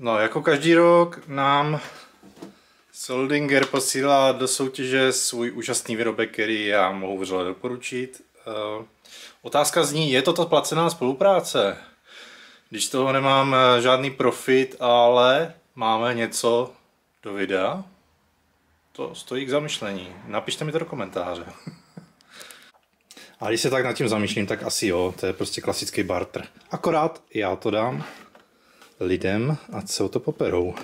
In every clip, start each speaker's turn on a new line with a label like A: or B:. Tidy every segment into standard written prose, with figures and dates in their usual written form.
A: No, jako každý rok nám Soldinger posílá do soutěže svůj úžasný výrobek, který já mohu vřele doporučit. Otázka zní, je to ta placená spolupráce? Když z toho nemám žádný profit, ale máme něco do videa, to stojí k zamyšlení. Napište mi to do komentáře. A když se tak nad tím zamýšlím, tak asi jo, to je prostě klasický barter. Akorát já to dám lidem a co to poperou.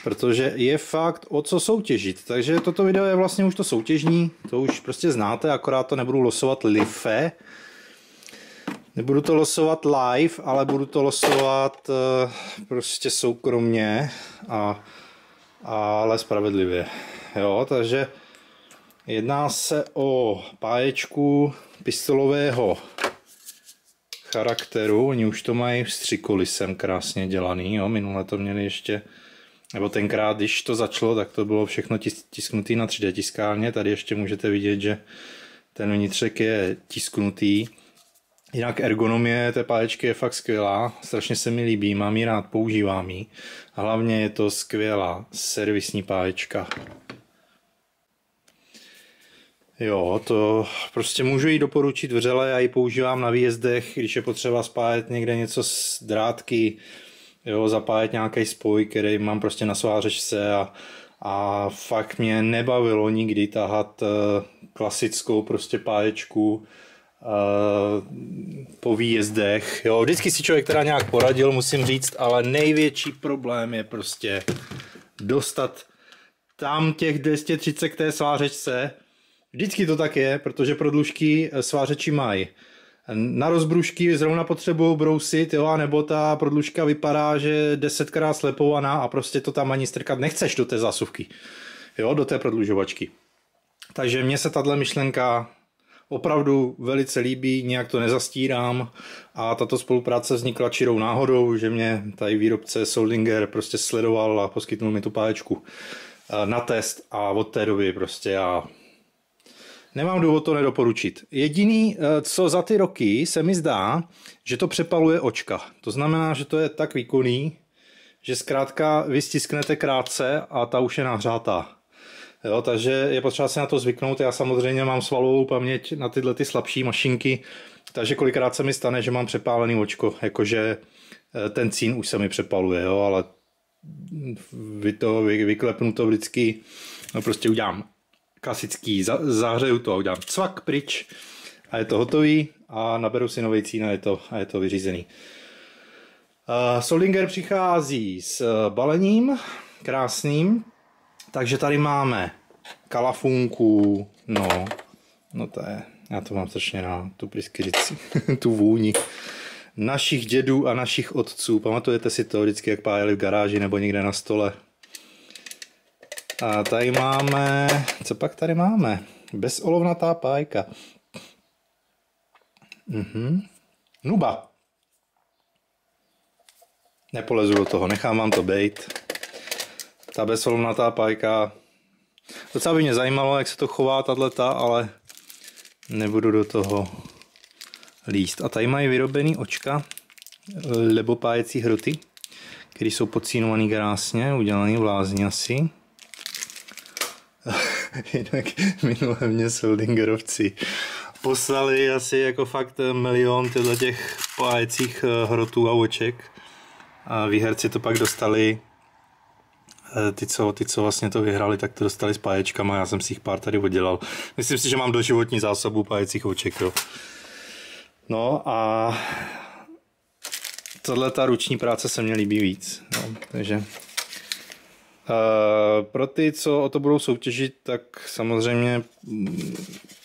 A: Protože je fakt o co soutěžit. Takže toto video je vlastně už to soutěžní, to už prostě znáte, akorát to nebudu losovat live. Nebudu to losovat live, ale budu to losovat prostě soukromně, ale spravedlivě. Jo, takže jedná se o páječku pistolového charakteru. Oni už to mají vstřikolisem krásně dělaný. Jo. Minule to měli ještě, nebo tenkrát, když to začalo, tak to bylo všechno tisknutý na 3D tiskárně. Tady ještě můžete vidět, že ten vnitřek je tisknutý. Jinak ergonomie té páječky je fakt skvělá, strašně se mi líbí, mám ji rád, používám ji. A hlavně je to skvělá servisní páječka. Jo, to prostě můžu jí doporučit vřele, já ji používám na výjezdech, když je potřeba spájet někde něco z drátky, jo, zapájet nějaký spoj, který mám prostě na svářečce a fakt mě nebavilo nikdy tahat klasickou prostě páječku po výjezdech. Jo, vždycky si člověk teda nějak poradil, musím říct, ale největší problém je prostě dostat tam těch 230 k té svářečce. Vždycky to tak je, protože prodlužky svářeči mají. Na rozbrušky zrovna potřebují brousit, jo, anebo ta prodlužka vypadá, že je 10krát slepovaná a prostě to tam ani strkat nechceš do té zásuvky, jo, do té prodlužovačky. Takže mně se tato myšlenka opravdu velice líbí, nějak to nezastírám a tato spolupráce vznikla čirou náhodou, že mě tady výrobce Soldinger prostě sledoval a poskytnul mi tu páječku na test a od té doby prostě já nemám důvod to nedoporučit. Jediný, co za ty roky se mi zdá, že to přepaluje očka. To znamená, že to je tak výkonný, že zkrátka vy stisknete krátce a ta už je nahřátá. Jo, takže je potřeba se na to zvyknout. Já samozřejmě mám svalovou paměť na tyhle ty slabší mašinky, takže kolikrát se mi stane, že mám přepálený očko, jakože ten cín už se mi přepaluje, jo, ale vyklepnu to vždycky, no prostě udělám klasický, zahřeju to a udělám cvak pryč a je to hotový a naberu si nový cín a je to vyřízený. Soldinger přichází s balením krásným. Takže tady máme kalafunku, no to je, já to mám strašně rád, tu pryskyřici, tu vůni našich dědů a našich otců. Pamatujete si to vždycky, jak pájeli v garáži nebo někde na stole. A tady máme, co pak tady máme? Bezolovnatá pájka. Nuba. Nepolezu do toho, nechám vám to bejt. Ta bezolovnatá pájka, docela by mě zajímalo, jak se to chová tato, ale nebudu do toho líst. A tady mají vyrobený očka lebopájecí hroty, které jsou pocínovaný krásně, udělaný v lázni asi. Jinak minule mě Soldingerovci poslali asi jako fakt milion těch pájecích hrotů a oček. A výherci to pak dostali. Ty, co vlastně to vyhrali, tak to dostali s páječkama, já jsem si jich pár tady oddělal. Myslím si, že mám doživotní zásobu pájecích oček, jo. No a tohle ta ruční práce se mně líbí víc, no, takže pro ty, co o to budou soutěžit, tak samozřejmě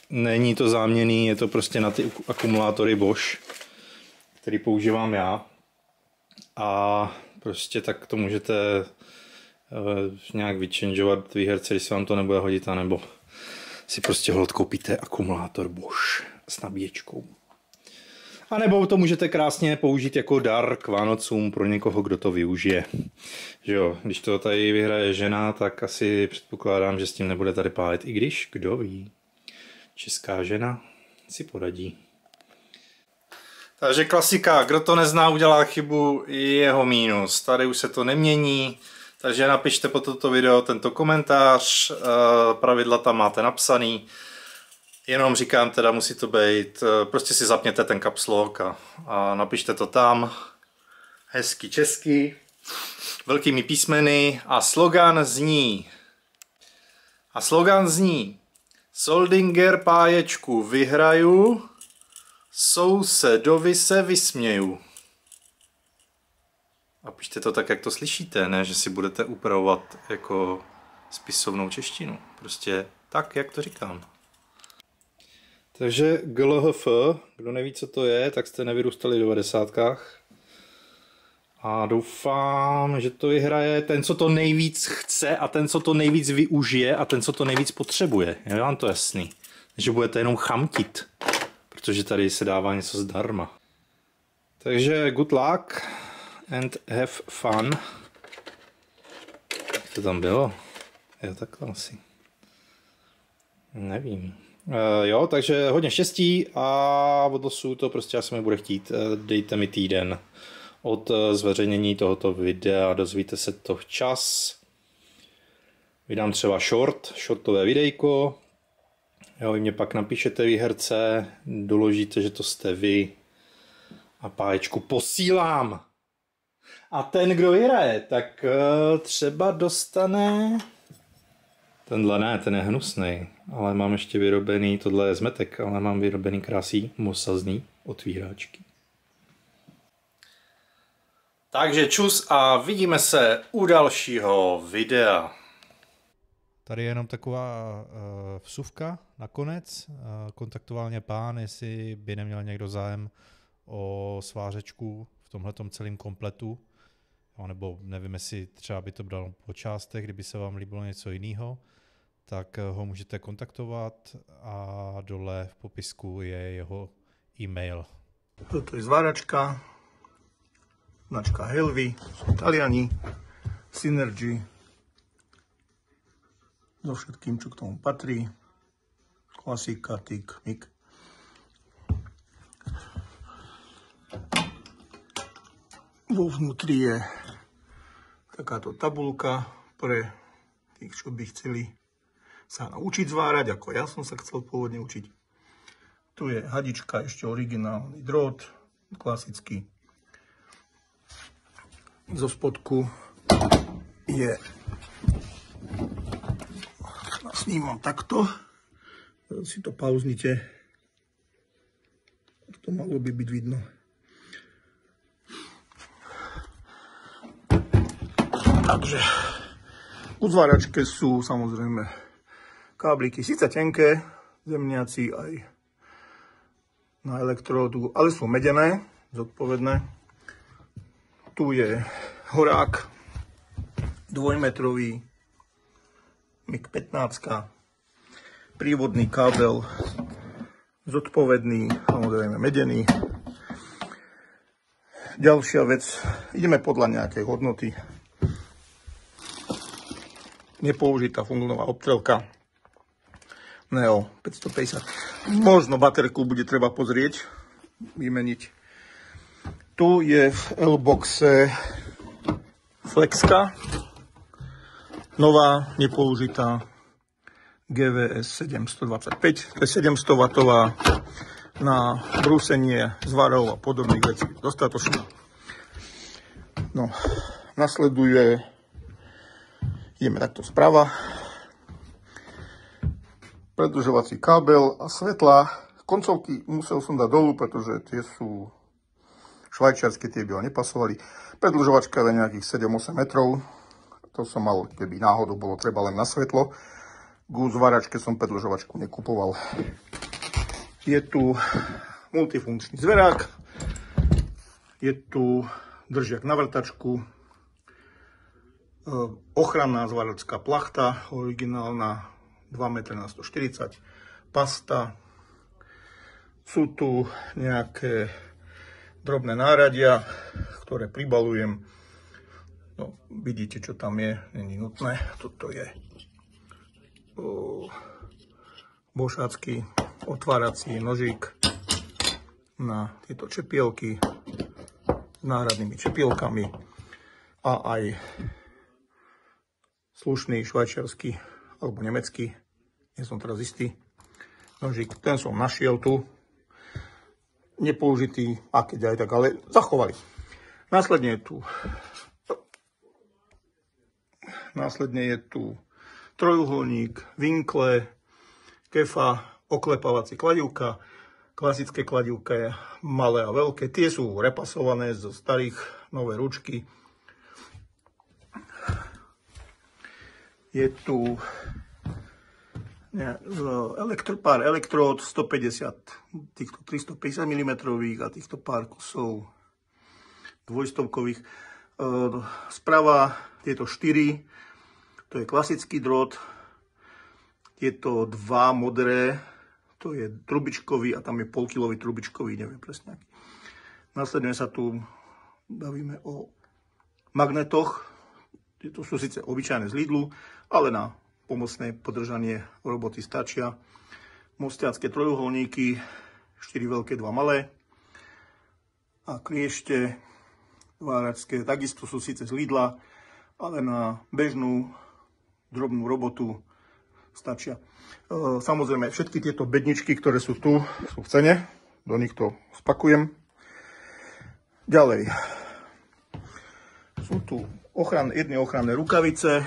A: není to záměnný, je to prostě na ty akumulátory Bosch, který používám já a prostě tak to můžete nějak vychangeovat výherce, když se vám to nebude hodit, anebo si prostě hlad koupíte akumulátor Bosch s nabíječkou. A nebo to můžete krásně použít jako dar k Vánocům pro někoho, kdo to využije. Že jo, když to tady vyhraje žena, tak asi předpokládám, že s tím nebude tady pálit, i když, kdo ví, česká žena si poradí. Takže klasika, kdo to nezná, udělá chybu, jeho mínus. Tady už se to nemění, takže napište pod toto video tento komentář, pravidla tam máte napsaný. Jenom říkám teda, musí to být, prostě si zapněte ten caps lock a napište to tam. Hezky česky, velkými písmeny a slogan zní Soldinger páječku vyhraju, sousedovi se vysměju. A píšte to tak, jak to slyšíte, ne, že si budete upravovat jako spisovnou češtinu. Prostě tak, jak to říkám. Takže GLHF, kdo neví, co to je, tak jste nevyrůstali v 90kách. A doufám, že to vyhraje ten, co to nejvíc chce a ten, co to nejvíc využije a ten, co to nejvíc potřebuje. Je vám to jasný? Že budete jenom chamtit, protože tady se dává něco zdarma. Takže good luck and have fun. Jak to tam bylo? Jo, takhle asi. Nevím. Jo, takže hodně štěstí a od losu to prostě asi mi bude chtít. Dejte mi týden od zveřejnění tohoto videa, dozvíte se to včas. Vydám třeba shortové videjko. Jo, vy mě pak napíšete výherce, doložíte, že to jste vy a páječku posílám. A ten, kdo vyhraje, tak třeba dostane... Tenhle ne, ten je hnusnej, ale mám ještě vyrobený, tohle je zmetek, ale mám vyrobený krásný mosazný otvíráčky. Takže čus a vidíme se u dalšího videa.
B: Tady je jenom taková vsuvka nakonec. Kontaktoval mě pán, jestli by neměl někdo zájem o svářečku v tomhletom celém kompletu. Nebo nevím, jestli třeba by to dalo po částech, kdyby se vám líbilo něco jiného, tak ho můžete kontaktovat a dole v popisku je jeho e-mail.
C: Toto je zváračka, značka Helvy, sú Taliani, Synergy, so všetkým, čo k tomu patrí, klasika, tik, mik. Vo vnútri je takáto tabulka pre tých, čo by chceli sa naučiť zvárať, ako ja som sa chcel pôvodne učiť. Tu je hadička, ešte originálny drôt, klasický. Zo spodku je, snímam takto, si to pauznite, to malo by byť vidno. Takže u zváračke sú samozrejme kábliky, síce tenké, zemniaci aj na elektródu, ale sú medené, zodpovedné. Tu je horák, 2-metrový, MIG 15, prívodný kábel, zodpovedný, samozrejme medený. Ďalšia vec, ideme podľa nejakej hodnoty. Nepoužitá fungová obtrelka Neo 550. Možno baterku bude treba pozrieť, vymeniť. Tu je v L-boxe Flexka, nová, nepoužitá GVS 725. To je 700 W na brúsenie zvarov a podobných vecí. Dostatočná. No, nasleduje, ideme takto sprava. Predĺžovací kábel a svetla. Koncovky musel som dať dolu, pretože tie sú švajčiarske, tie by ho nepasovali. Predĺžovačka je nejakých 7-8 metrov. To som mal, keby náhodou bolo treba len na svetlo. Ku zváračke som predĺžovačku nekupoval. Je tu multifunkčný zverák. Je tu držiak na vrtačku. Ochranná zváračská plachta, originálna, 2 m na 140, pasta, sú tu nejaké drobné náradia, ktoré pribalujem. No, vidíte, čo tam je, není nutné. Toto je bošácky otvárací nožík, na tieto čepielky s náhradnými čepielkami a aj slušný švajčiarsky alebo nemecký, nie som teraz istý, nožík, ten som našiel tu, nepoužitý, a keď aj tak, ale zachovali. Následne je tu trojuholník, vinkle, kefa, oklepávacie kladivka, klasické kladivka je malé a veľké, tie sú repasované zo starých, nové ručky. Je tu pár elektród 150, týchto 350 mm a týchto pár kusov dvojstovkových. Sprava tieto 4, to je klasický drôt, tieto 2 modré, to je trubičkový a tam je polkilový trubičkový, neviem presne aký. Následne sa tu bavíme o magnetoch, tieto sú síce obyčajné z Lidlu, ale na pomocné podržanie roboty stačia. Mostiacké trojuholníky, 4 veľké, 2 malé. A kliešte váračské, takisto sú síce z Lidla, ale na bežnú drobnú robotu stačia. Samozrejme, všetky tieto bedničky, ktoré sú tu, sú v cene. Do nich to spakujem. Ďalej. Sú tu jedny ochranné rukavice,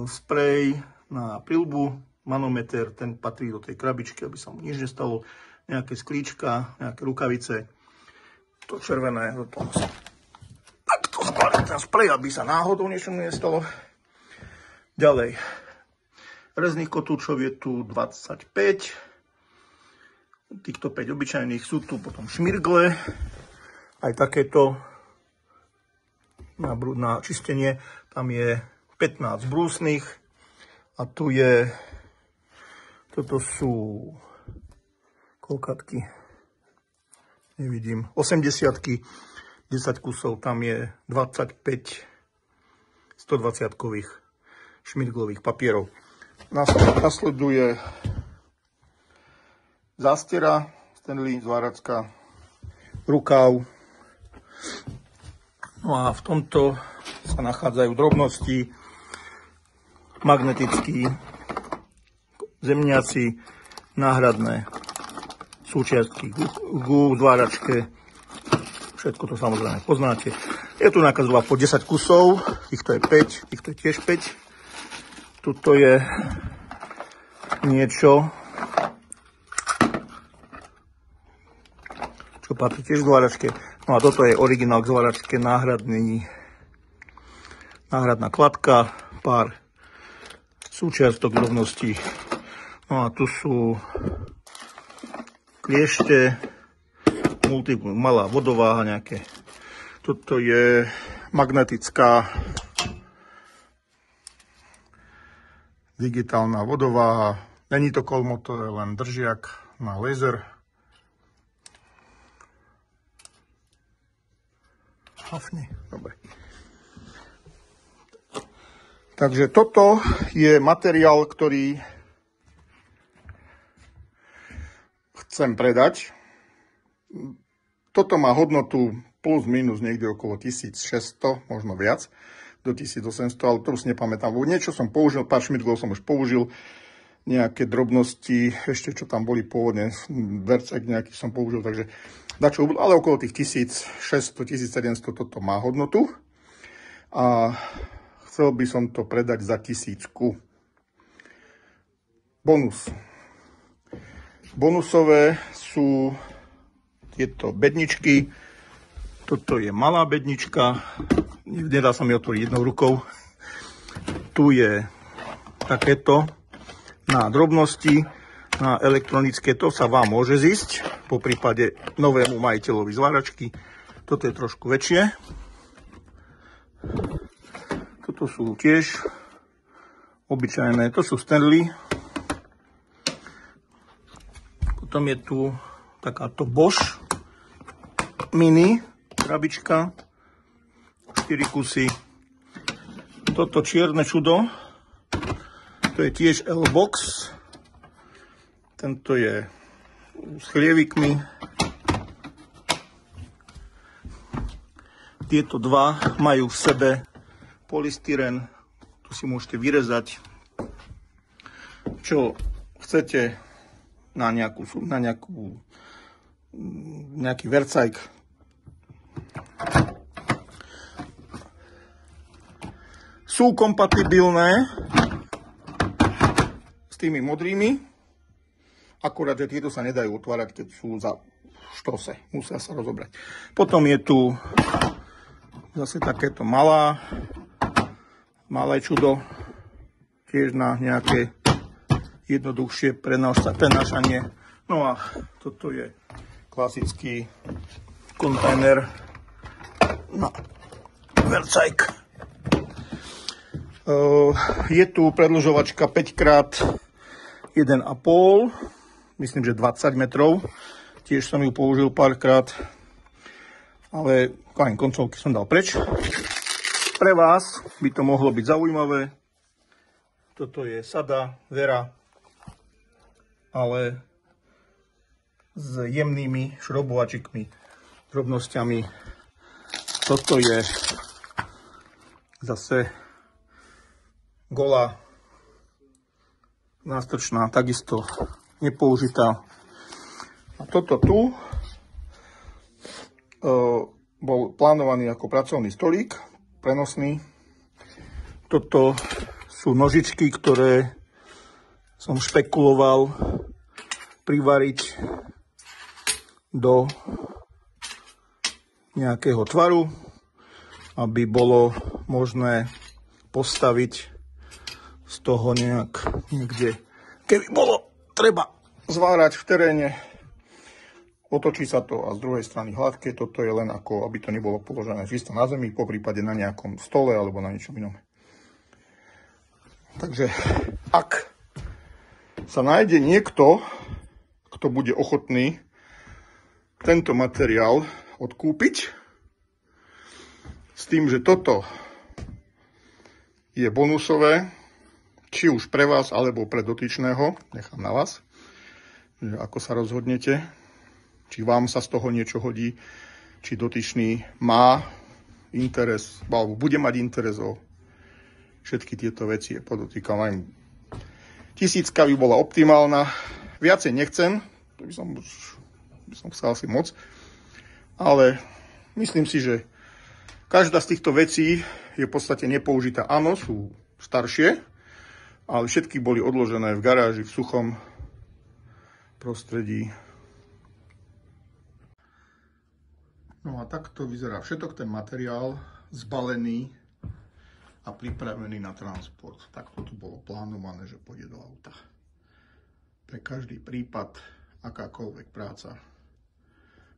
C: sprej na prilbu, manometer, ten patrí do tej krabičky, aby sa mu nič nestalo, nejaké sklíčka, nejaké rukavice, to červené, do toho sa takto skladá ten sprej, aby sa náhodou niečo nestalo. Ďalej, rezných kotúčov je tu 25, týchto 5 obyčajných, sú tu potom šmirgle, aj takéto na čistenie, tam je 15 brúsnych a tu je, toto sú koľkatky, nevidím, 80-ky, 10 kusov, tam je 25 120-kových šmirglových papierov. Nasleduje zástera Stanley zváračka, rukáv, no a v tomto sa nachádzajú drobnosti, magnetický, zemniaci, náhradné súčiastky k zváračke. Všetko to samozrejme poznáte. Je tu nejaká zhruba po 10 kusov, týchto je 5, týchto je tiež 5. Tuto je niečo, čo patrí tiež k zváračke. No a toto je originál k zváračke, náhradná kladka, pár súčiastok rovnosti. No a tu sú kliešte, malá vodováha nejaké. Toto je magnetická digitálna vodováha. Není to kolmo, to je len držiak na laser. Hafni, dobre. Takže toto je materiál, ktorý chcem predať. Toto má hodnotu plus minus niekde okolo 1600, možno viac, do 1800, ale to už nepamätám. Niečo som použil, pár šmirglov som už použil, nejaké drobnosti, ešte čo tam boli pôvodne, vercek nejaký som použil, takže dačo, ale okolo tých 1600, 1700 toto má hodnotu. A chcel by som to predať za 1000. Bonus. Bonusové sú tieto bedničky. Toto je malá bednička. Nedá sa mi otvoriť jednou rukou. Tu je takéto na drobnosti, na elektronické. To sa vám môže zísť, po prípade novému majiteľovi zváračky. Toto je trošku väčšie. Toto sú tiež obyčajné, to sú Stanley. Potom je tu takáto Bosch mini krabička, 4 kusy. Toto čierne čudo, to je tiež L-Box. Tento je s chlievikmi, Tieto dva majú v sebe polystyren. Tu si môžete vyrezať, čo chcete na nejaký vercajk. Sú kompatibilné s tými modrými, akurát, že tieto sa nedajú otvárať, keď sú za štose. Musia sa rozobrať. Potom je tu zase takéto malé čudo, tiež na nejaké jednoduchšie prenášanie. No a toto je klasický kontajner na vercajk. Je tu predĺžovačka 5x1,5, myslím, že 20 metrov. Tiež som ju použil párkrát, ale koncovky som dal preč. Pre vás by to mohlo byť zaujímavé. Toto je sada Vera, ale s jemnými šrobovačikmi, drobnosťami. Toto je zase golá, nástrčná, takisto nepoužitá. A toto tu bol plánovaný ako pracovný stolík, prenosný. Toto sú nožičky, ktoré som špekuloval privariť do nejakého tvaru, aby bolo možné postaviť z toho niekde. Keby bolo treba zvárať v teréne, otočí sa to a z druhej strany hladké. Toto je len ako, aby to nebolo položené čisto na zemi, poprípade na nejakom stole alebo na niečom inom. Takže ak sa nájde niekto, kto bude ochotný tento materiál odkúpiť, s tým, že toto je bonusové, či už pre vás, alebo pre dotyčného, nechám na vás, že ako sa rozhodnete, či vám sa z toho niečo hodí, či dotyčný má interes, alebo bude mať interes o všetky tieto veci. Podotýkam aj 1000 by bola optimálna, viacej nechcem, to by som chcel asi moc, ale myslím si, že každá z týchto vecí je v podstate nepoužitá. Áno, sú staršie, ale všetky boli odložené v garáži, v suchom prostredí. No a takto vyzerá všetok ten materiál zbalený a pripravený na transport. Takto tu bolo plánované, že pôjde do auta. Pre každý prípad, akákoľvek práca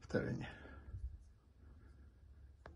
C: v teréne.